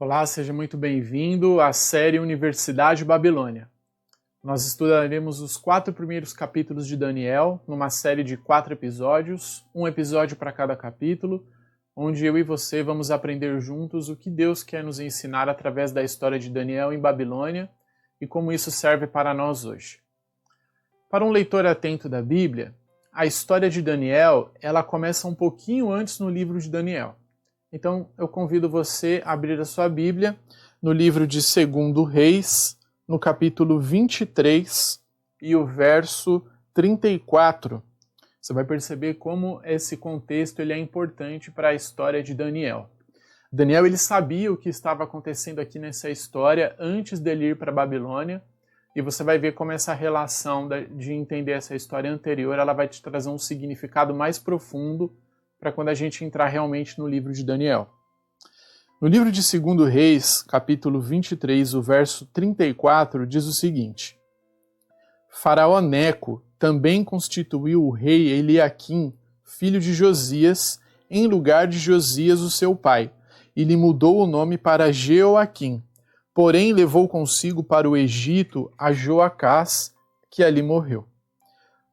Olá, seja muito bem-vindo à série Universidade Babilônia. Nós estudaremos os 4 primeiros capítulos de Daniel, numa série de 4 episódios, um episódio para cada capítulo, onde eu e você vamos aprender juntos o que Deus quer nos ensinar através da história de Daniel em Babilônia e como isso serve para nós hoje. Para um leitor atento da Bíblia, a história de Daniel, ela começa um pouquinho antes no livro de Daniel. Então, eu convido você a abrir a sua Bíblia no livro de 2 Reis, no capítulo 23 e o verso 34. Você vai perceber como esse contexto ele é importante para a história de Daniel. Daniel ele sabia o que estava acontecendo aqui nessa história antes dele ir para a Babilônia, e você vai ver como essa relação de entender essa história anterior ela vai te trazer um significado mais profundo para quando a gente entrar realmente no livro de Daniel. No livro de 2 Reis, capítulo 23, o verso 34, diz o seguinte: Faraó Neco também constituiu o rei Eliaquim, filho de Josias, em lugar de Josias, o seu pai, e lhe mudou o nome para Jeoaquim. Porém, levou consigo para o Egito a Joacás, que ali morreu.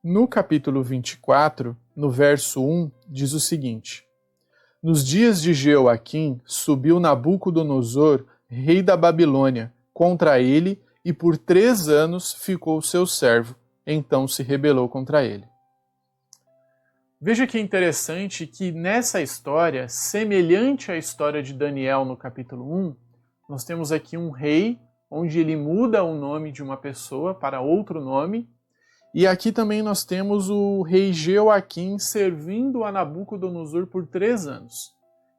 No capítulo 24, no verso 1, diz o seguinte: Nos dias de Jeoaquim, subiu Nabucodonosor, rei da Babilônia, contra ele, e por 3 anos ficou seu servo. Então se rebelou contra ele. Veja que interessante que nessa história, semelhante à história de Daniel no capítulo 1, nós temos aqui um rei, onde ele muda o nome de uma pessoa para outro nome. E aqui também nós temos o rei Jeoaquim servindo a Nabucodonosor por 3 anos.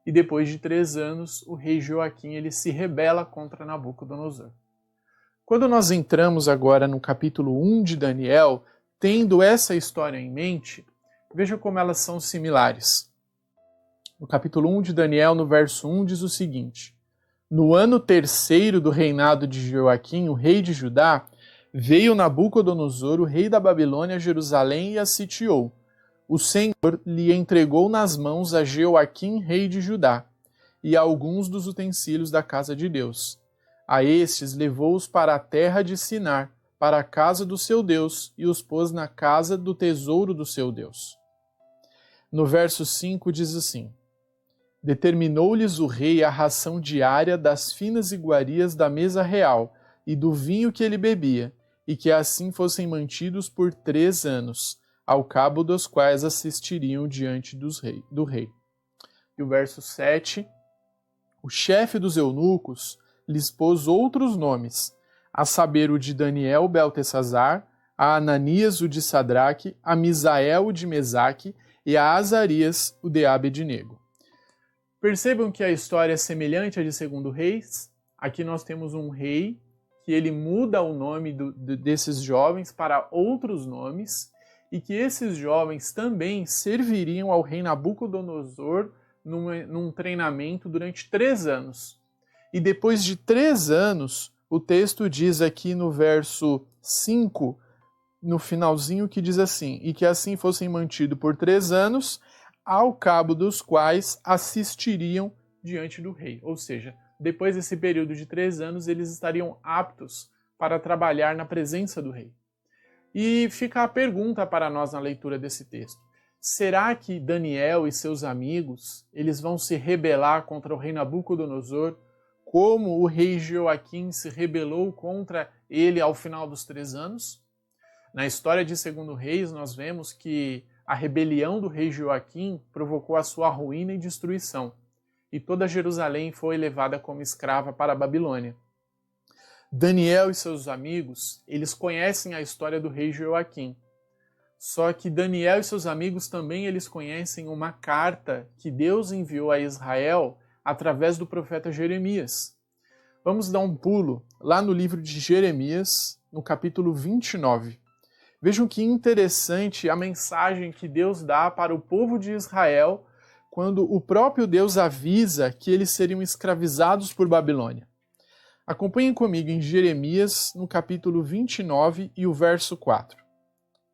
E depois de 3 anos, o rei Jeoaquim ele se rebela contra Nabucodonosor. Quando nós entramos agora no capítulo 1 de Daniel, tendo essa história em mente, veja como elas são similares. No capítulo 1 de Daniel, no verso 1, diz o seguinte: No ano 3º do reinado de Jeoaquim, o rei de Judá, veio Nabucodonosor, o rei da Babilônia, a Jerusalém e a sitiou. O Senhor lhe entregou nas mãos a Jeoaquim, rei de Judá, e a alguns dos utensílios da casa de Deus. A estes levou-os para a terra de Sinar, para a casa do seu Deus, e os pôs na casa do tesouro do seu Deus. No verso 5 diz assim: Determinou-lhes o rei a ração diária das finas iguarias da mesa real e do vinho que ele bebia, e que assim fossem mantidos por 3 anos, ao cabo dos quais assistiriam diante do rei. E o verso 7, o chefe dos eunucos lhes pôs outros nomes, a saber o de Daniel Beltesazar, a Ananias o de Sadraque, a Misael o de Mesaque e a Azarias o de Abednego. Percebam que a história é semelhante à de 2 Reis. Aqui nós temos um rei que ele muda o nome desses jovens para outros nomes, e que esses jovens também serviriam ao rei Nabucodonosor num treinamento durante 3 anos. E depois de 3 anos, o texto diz aqui no verso 5, no finalzinho, que diz assim: E que assim fossem mantidos por 3 anos, ao cabo dos quais assistiriam diante do rei. Ou seja, depois desse período de 3 anos, eles estariam aptos para trabalhar na presença do rei. E fica a pergunta para nós na leitura desse texto: será que Daniel e seus amigos eles vão se rebelar contra o rei Nabucodonosor, como o rei Jeoaquim se rebelou contra ele ao final dos 3 anos? Na história de 2 Reis, nós vemos que a rebelião do rei Jeoaquim provocou a sua ruína e destruição, e toda Jerusalém foi levada como escrava para a Babilônia. Daniel e seus amigos, eles conhecem a história do rei Jeoaquim. Só que Daniel e seus amigos também eles conhecem uma carta que Deus enviou a Israel através do profeta Jeremias. Vamos dar um pulo lá no livro de Jeremias, no capítulo 29. Vejam que interessante a mensagem que Deus dá para o povo de Israel quando o próprio Deus avisa que eles seriam escravizados por Babilônia. Acompanhem comigo em Jeremias, no capítulo 29 e o verso 4.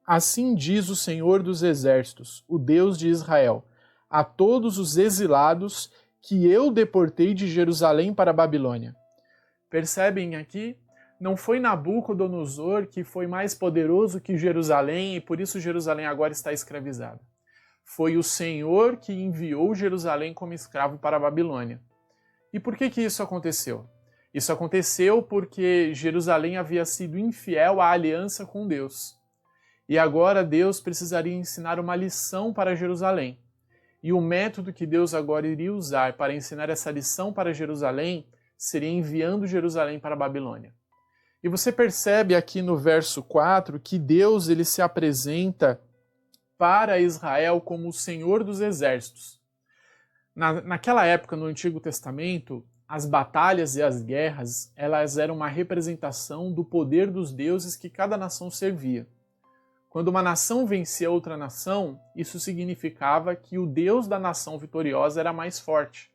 Assim diz o Senhor dos Exércitos, o Deus de Israel, a todos os exilados que eu deportei de Jerusalém para a Babilônia. Percebem aqui? Não foi Nabucodonosor que foi mais poderoso que Jerusalém e por isso Jerusalém agora está escravizada. Foi o Senhor que enviou Jerusalém como escravo para a Babilônia. E por que isso aconteceu? Isso aconteceu porque Jerusalém havia sido infiel à aliança com Deus. E agora Deus precisaria ensinar uma lição para Jerusalém. E o método que Deus agora iria usar para ensinar essa lição para Jerusalém seria enviando Jerusalém para a Babilônia. E você percebe aqui no verso 4 que Deus ele se apresenta para Israel como o Senhor dos exércitos. Naquela época, no Antigo Testamento, as batalhas e as guerras, elas eram uma representação do poder dos deuses que cada nação servia. Quando uma nação vencia outra nação, isso significava que o Deus da nação vitoriosa era mais forte.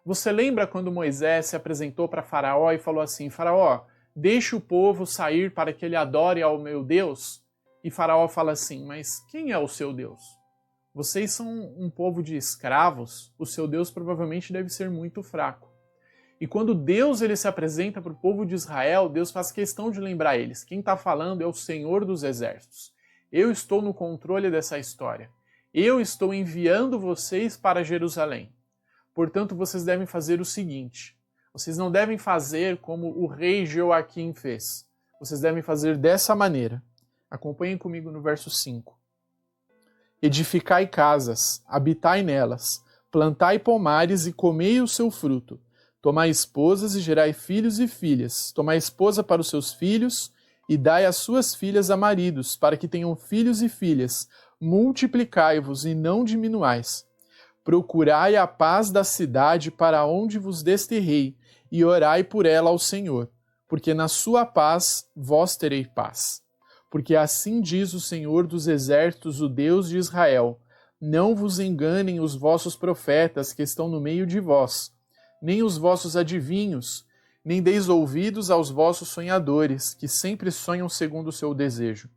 Você lembra quando Moisés se apresentou para Faraó e falou assim: Faraó, deixe o povo sair para que ele adore ao meu Deus? E Faraó fala assim: mas quem é o seu Deus? Vocês são um povo de escravos, o seu Deus provavelmente deve ser muito fraco. E quando Deus ele se apresenta para o povo de Israel, Deus faz questão de lembrar eles: quem está falando é o Senhor dos exércitos. Eu estou no controle dessa história. Eu estou enviando vocês para Jerusalém. Portanto, vocês devem fazer o seguinte: vocês não devem fazer como o rei Joaquim fez. Vocês devem fazer dessa maneira. Acompanhem comigo no verso 5. Edificai casas, habitai nelas, plantai pomares e comei o seu fruto. Tomai esposas e gerai filhos e filhas. Tomai esposa para os seus filhos e dai as suas filhas a maridos, para que tenham filhos e filhas. Multiplicai-vos e não diminuais. Procurai a paz da cidade para onde vos desterrei, e orai por ela ao Senhor, porque na sua paz vós terei paz. Porque assim diz o Senhor dos exércitos, o Deus de Israel: não vos enganem os vossos profetas que estão no meio de vós, nem os vossos adivinhos, nem deis ouvidos aos vossos sonhadores, que sempre sonham segundo o seu desejo,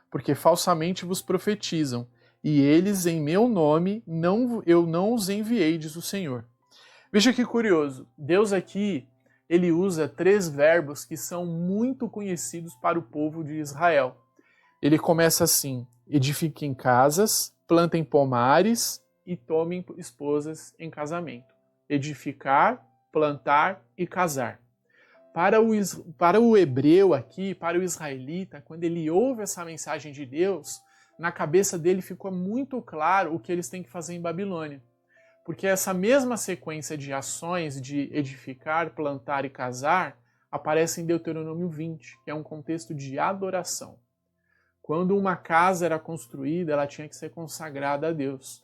porque falsamente vos profetizam, e eles, em meu nome, eu não os enviei, diz o Senhor. Veja que curioso, Deus aqui, ele usa 3 verbos que são muito conhecidos para o povo de Israel. Ele começa assim: edifiquem casas, plantem pomares e tomem esposas em casamento. Edificar, plantar e casar. Para o hebreu aqui, para o israelita, quando ele ouve essa mensagem de Deus, na cabeça dele ficou muito claro o que eles têm que fazer em Babilônia. Porque essa mesma sequência de ações de edificar, plantar e casar aparece em Deuteronômio 20, que é um contexto de adoração. Quando uma casa era construída, ela tinha que ser consagrada a Deus.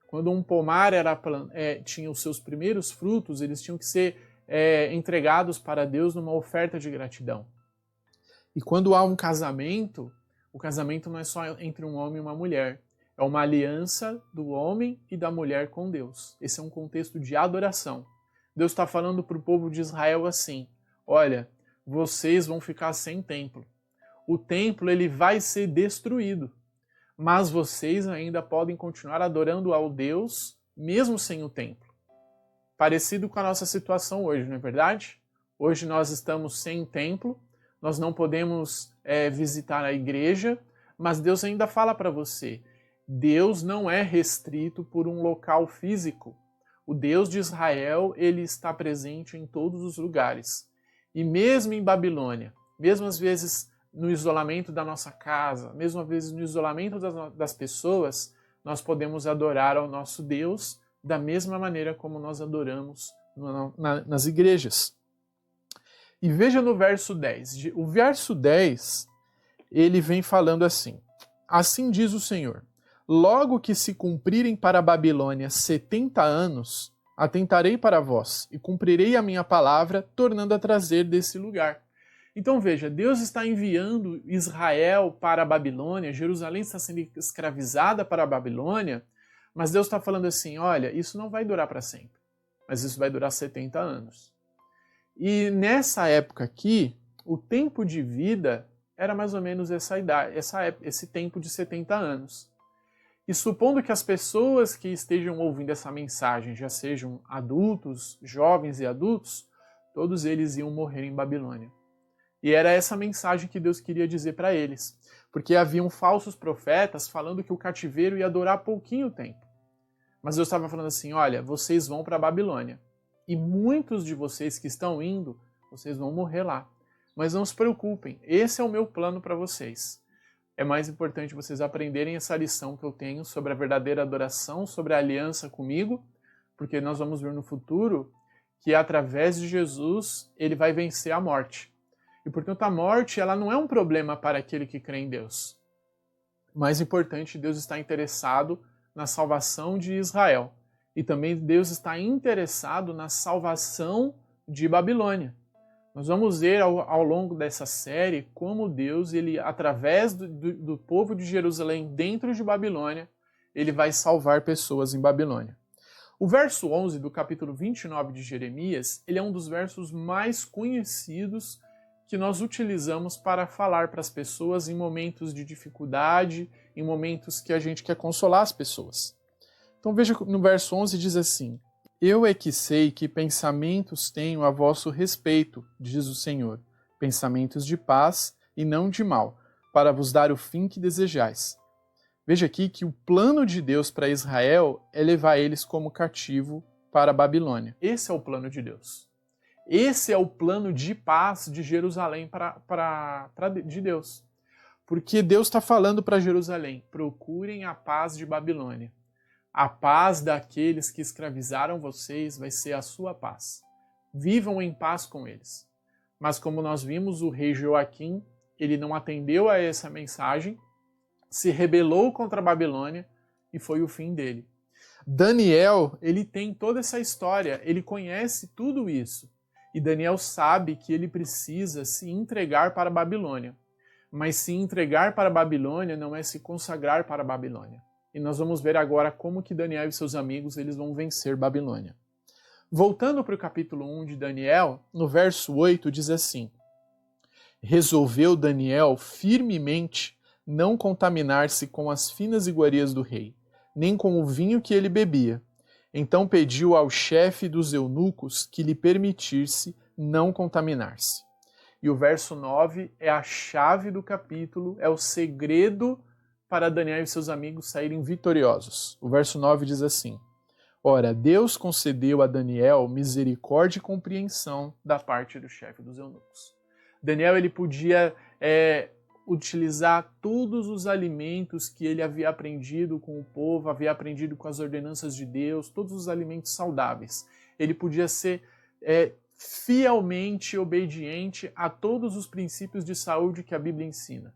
Quando um pomar tinha os seus primeiros frutos, eles tinham que ser entregados para Deus numa oferta de gratidão. E quando há um casamento, o casamento não é só entre um homem e uma mulher. É uma aliança do homem e da mulher com Deus. Esse é um contexto de adoração. Deus está falando para o povo de Israel assim: olha, vocês vão ficar sem templo. O templo ele vai ser destruído, mas vocês ainda podem continuar adorando ao Deus mesmo sem o templo. Parecido com a nossa situação hoje, não é verdade? Hoje nós estamos sem templo, nós não podemos visitar a igreja, mas Deus ainda fala para você: Deus não é restrito por um local físico. O Deus de Israel, ele está presente em todos os lugares. E mesmo em Babilônia, mesmo às vezes no isolamento da nossa casa, mesmo às vezes no isolamento das pessoas, nós podemos adorar ao nosso Deus da mesma maneira como nós adoramos nas igrejas. E veja no verso 10. O verso 10, ele vem falando assim: assim diz o Senhor: logo que se cumprirem para a Babilônia 70 anos, atentarei para vós e cumprirei a minha palavra, tornando a trazer desse lugar. Então veja, Deus está enviando Israel para a Babilônia, Jerusalém está sendo escravizada para a Babilônia, mas Deus está falando assim: olha, isso não vai durar para sempre, mas isso vai durar 70 anos. E nessa época aqui, o tempo de vida era mais ou menos essa idade, esse tempo de 70 anos. E supondo que as pessoas que estejam ouvindo essa mensagem já sejam adultos, jovens e adultos, todos eles iam morrer em Babilônia. E era essa mensagem que Deus queria dizer para eles, porque haviam falsos profetas falando que o cativeiro ia durar pouquinho tempo. Mas Deus estava falando assim, olha, vocês vão para a Babilônia, e muitos de vocês que estão indo, vocês vão morrer lá. Mas não se preocupem, esse é o meu plano para vocês. É mais importante vocês aprenderem essa lição que eu tenho sobre a verdadeira adoração, sobre a aliança comigo, porque nós vamos ver no futuro que através de Jesus ele vai vencer a morte. E portanto a morte ela não é um problema para aquele que crê em Deus. Mais importante, Deus está interessado na salvação de Israel. E também Deus está interessado na salvação de Babilônia. Nós vamos ver ao longo dessa série como Deus, ele, através do povo de Jerusalém dentro de Babilônia, ele vai salvar pessoas em Babilônia. O verso 11 do capítulo 29 de Jeremias, ele é um dos versos mais conhecidos que nós utilizamos para falar para as pessoas em momentos de dificuldade, em momentos que a gente quer consolar as pessoas. Então veja no verso 11 diz assim: Eu é que sei que pensamentos tenho a vosso respeito, diz o Senhor, pensamentos de paz e não de mal, para vos dar o fim que desejais. Veja aqui que o plano de Deus para Israel é levar eles como cativo para a Babilônia. Esse é o plano de Deus. Esse é o plano de paz de Jerusalém de Deus. Porque Deus está falando para Jerusalém, procurem a paz de Babilônia. A paz daqueles que escravizaram vocês vai ser a sua paz. Vivam em paz com eles. Mas como nós vimos, o rei Joaquim, ele não atendeu a essa mensagem, se rebelou contra a Babilônia e foi o fim dele. Daniel, ele tem toda essa história, ele conhece tudo isso. E Daniel sabe que ele precisa se entregar para a Babilônia. Mas se entregar para a Babilônia não é se consagrar para a Babilônia. E nós vamos ver agora como que Daniel e seus amigos eles vão vencer Babilônia. Voltando para o capítulo 1 de Daniel, no verso 8 diz assim: Resolveu Daniel firmemente não contaminar-se com as finas iguarias do rei, nem com o vinho que ele bebia. Então pediu ao chefe dos eunucos que lhe permitisse não contaminar-se. E o verso 9 é a chave do capítulo, é o segredo para Daniel e seus amigos saírem vitoriosos. O verso 9 diz assim: Ora, Deus concedeu a Daniel misericórdia e compreensão da parte do chefe dos eunucos. Daniel ele podia utilizar todos os alimentos que ele havia aprendido com o povo, havia aprendido com as ordenanças de Deus, todos os alimentos saudáveis. Ele podia ser fielmente obediente a todos os princípios de saúde que a Bíblia ensina.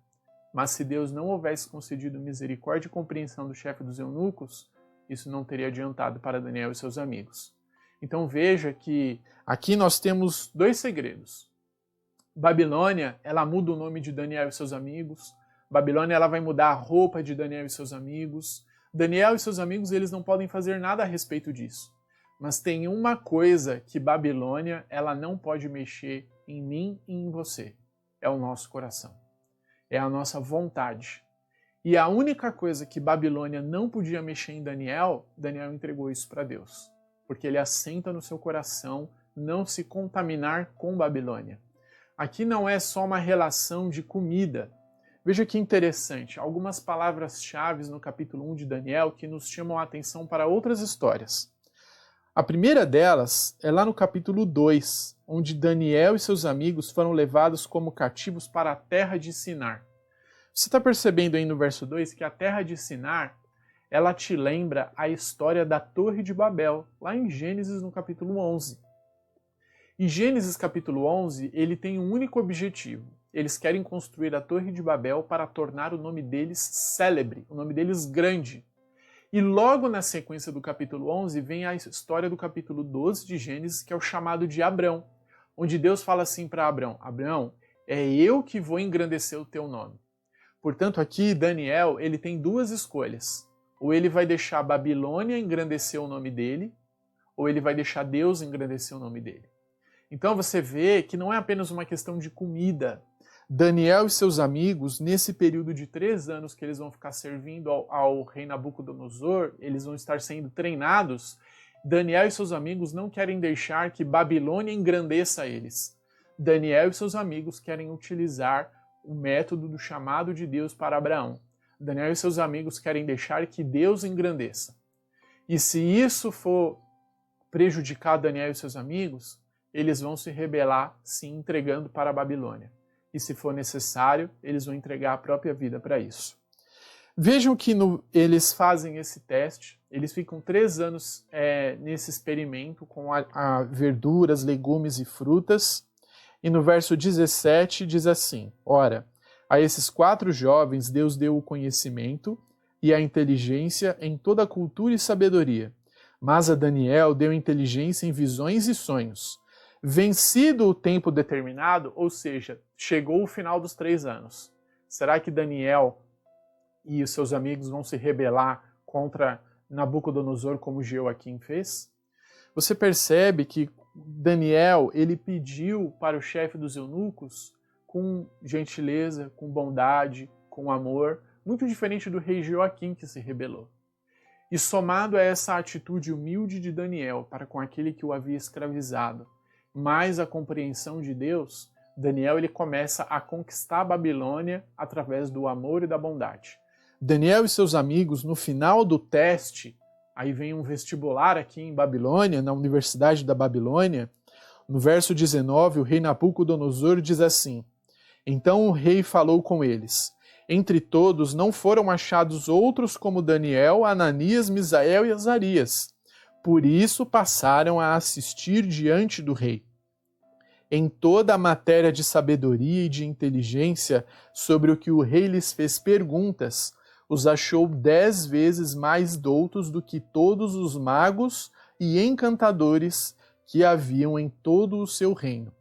Mas se Deus não houvesse concedido misericórdia e compreensão do chefe dos eunucos, isso não teria adiantado para Daniel e seus amigos. Então veja que aqui nós temos dois segredos. Babilônia, ela muda o nome de Daniel e seus amigos. Babilônia, ela vai mudar a roupa de Daniel e seus amigos. Daniel e seus amigos, eles não podem fazer nada a respeito disso. Mas tem uma coisa que Babilônia, ela não pode mexer em mim e em você. É o nosso coração. É a nossa vontade. E a única coisa que Babilônia não podia mexer em Daniel, Daniel entregou isso para Deus. Porque ele assenta no seu coração não se contaminar com Babilônia. Aqui não é só uma relação de comida. Veja que interessante, algumas palavras-chave no capítulo 1 de Daniel que nos chamam a atenção para outras histórias. A primeira delas é lá no capítulo 2, onde Daniel e seus amigos foram levados como cativos para a terra de Sinar. Você está percebendo aí no verso 2 que a terra de Sinar, ela te lembra a história da Torre de Babel, lá em Gênesis no capítulo 11. E Gênesis capítulo 11, ele tem um único objetivo. Eles querem construir a Torre de Babel para tornar o nome deles célebre, o nome deles grande. E logo na sequência do capítulo 11 vem a história do capítulo 12 de Gênesis, que é o chamado de Abrão, onde Deus fala assim para Abrão: Abrão, é eu que vou engrandecer o teu nome. Portanto, aqui Daniel ele tem duas escolhas. Ou ele vai deixar a Babilônia engrandecer o nome dele, ou ele vai deixar Deus engrandecer o nome dele. Então você vê que não é apenas uma questão de comida. Daniel e seus amigos, nesse período de 3 anos que eles vão ficar servindo ao rei Nabucodonosor, eles vão estar sendo treinados. Daniel e seus amigos não querem deixar que Babilônia engrandeça eles. Daniel e seus amigos querem utilizar o método do chamado de Deus para Abraão. Daniel e seus amigos querem deixar que Deus engrandeça. E se isso for prejudicar Daniel e seus amigos, eles vão se rebelar, se entregando para a Babilônia. E se for necessário, eles vão entregar a própria vida para isso. Vejam que eles fazem esse teste, eles ficam 3 anos nesse experimento com a verduras, legumes e frutas. E no verso 17 diz assim: Ora, a esses 4 jovens Deus deu o conhecimento e a inteligência em toda a cultura e sabedoria. Mas a Daniel deu inteligência em visões e sonhos. Vencido o tempo determinado, ou seja, chegou o final dos 3 anos. Será que Daniel e os seus amigos vão se rebelar contra Nabucodonosor como Jeoaquim fez? Você percebe que Daniel, ele pediu para o chefe dos eunucos com gentileza, com bondade, com amor, muito diferente do rei Jeoaquim que se rebelou. E somado a essa atitude humilde de Daniel para com aquele que o havia escravizado, mais a compreensão de Deus, Daniel ele começa a conquistar a Babilônia através do amor e da bondade. Daniel e seus amigos, no final do teste, aí vem um vestibular aqui em Babilônia, na Universidade da Babilônia, no verso 19, o rei Nabucodonosor diz assim: Então o rei falou com eles. Entre todos não foram achados outros como Daniel, Ananias, Misael e Azarias. Por isso passaram a assistir diante do rei. Em toda a matéria de sabedoria e de inteligência sobre o que o rei lhes fez perguntas, os achou 10 vezes mais doutos do que todos os magos e encantadores que haviam em todo o seu reino.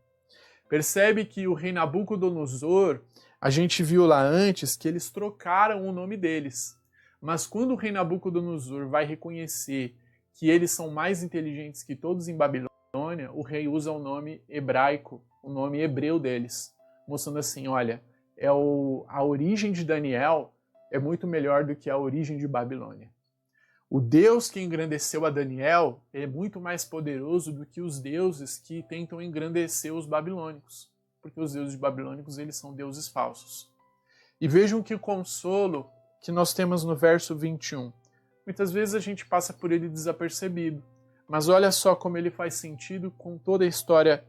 Percebe que o rei Nabucodonosor, a gente viu lá antes que eles trocaram o nome deles. Mas quando o rei Nabucodonosor vai reconhecer que eles são mais inteligentes que todos em Babilônia, o rei usa o nome hebraico, o nome hebreu deles, mostrando assim, olha, a origem de Daniel é muito melhor do que a origem de Babilônia. O Deus que engrandeceu a Daniel é muito mais poderoso do que os deuses que tentam engrandecer os babilônicos, porque os deuses babilônicos eles são deuses falsos. E vejam que consolo que nós temos no verso 21. Muitas vezes a gente passa por ele desapercebido, mas olha só como ele faz sentido com toda a história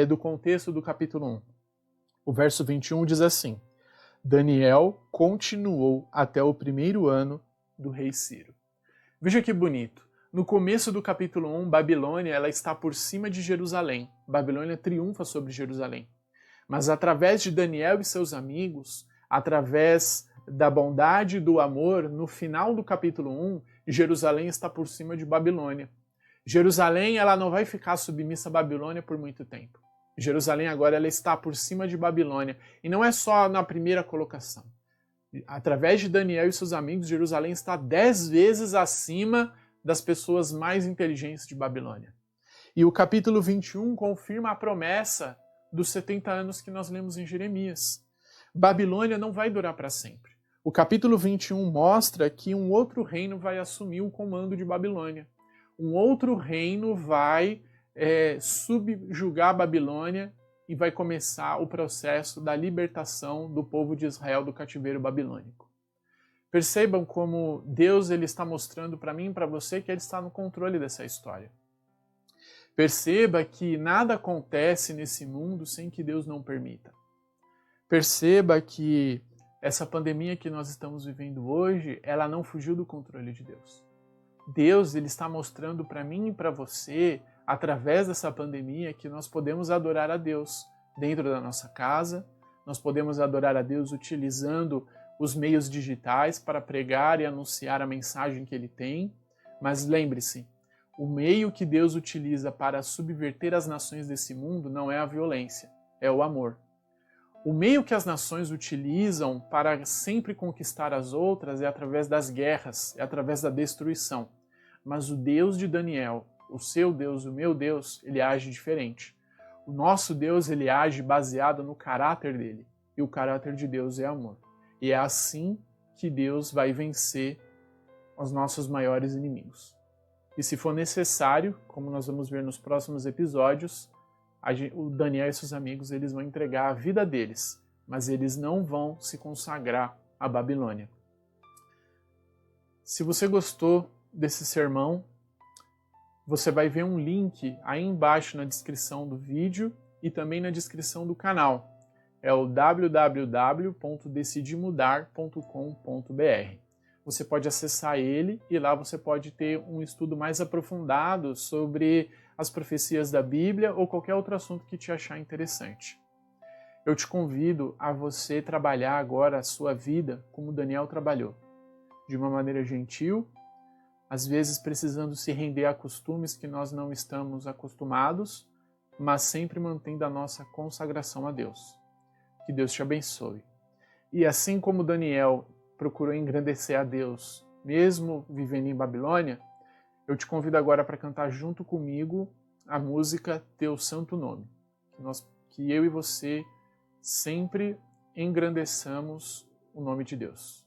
do contexto do capítulo 1. O verso 21 diz assim: Daniel continuou até o 1º ano do rei Ciro. Veja que bonito. No começo do capítulo 1, Babilônia ela está por cima de Jerusalém. Babilônia triunfa sobre Jerusalém. Mas através de Daniel e seus amigos, através da bondade e do amor, no final do capítulo 1, Jerusalém está por cima de Babilônia. Jerusalém ela não vai ficar submissa a Babilônia por muito tempo. Jerusalém agora ela está por cima de Babilônia. E não é só na primeira colocação. Através de Daniel e seus amigos, Jerusalém está 10 vezes acima das pessoas mais inteligentes de Babilônia. E o capítulo 21 confirma a promessa dos 70 anos que nós lemos em Jeremias. Babilônia não vai durar para sempre. O capítulo 21 mostra que um outro reino vai assumir o comando de Babilônia. Um outro reino vai subjugar a Babilônia e vai começar o processo da libertação do povo de Israel do cativeiro babilônico. Percebam como Deus ele está mostrando para mim e para você que ele está no controle dessa história. Perceba que nada acontece nesse mundo sem que Deus não permita. Perceba que essa pandemia que nós estamos vivendo hoje, ela não fugiu do controle de Deus. Deus ele está mostrando para mim e para você, através dessa pandemia, que nós podemos adorar a Deus dentro da nossa casa, nós podemos adorar a Deus utilizando os meios digitais para pregar e anunciar a mensagem que Ele tem, mas lembre-se, o meio que Deus utiliza para subverter as nações desse mundo não é a violência, é o amor. O meio que as nações utilizam para sempre conquistar as outras é através das guerras, é através da destruição. Mas o Deus de Daniel, o seu Deus, o meu Deus, ele age diferente. O nosso Deus, ele age baseado no caráter dele. e o caráter de Deus é amor. E é assim que Deus vai vencer os nossos maiores inimigos. E se for necessário, como nós vamos ver nos próximos episódios, o Daniel e seus amigos eles vão entregar a vida deles, mas eles não vão se consagrar à Babilônia. Se você gostou desse sermão, você vai ver um link aí embaixo na descrição do vídeo e também na descrição do canal. É o www.decidimudar.com.br. Você pode acessar ele e lá você pode ter um estudo mais aprofundado sobre as profecias da Bíblia ou qualquer outro assunto que te achar interessante. Eu te convido a você trabalhar agora a sua vida como Daniel trabalhou, de uma maneira gentil, às vezes precisando se render a costumes que nós não estamos acostumados, mas sempre mantendo a nossa consagração a Deus. Que Deus te abençoe. E assim como Daniel procurou engrandecer a Deus, mesmo vivendo em Babilônia, eu te convido agora para cantar junto comigo a música Teu Santo Nome. Que eu e você sempre engrandeçamos o nome de Deus.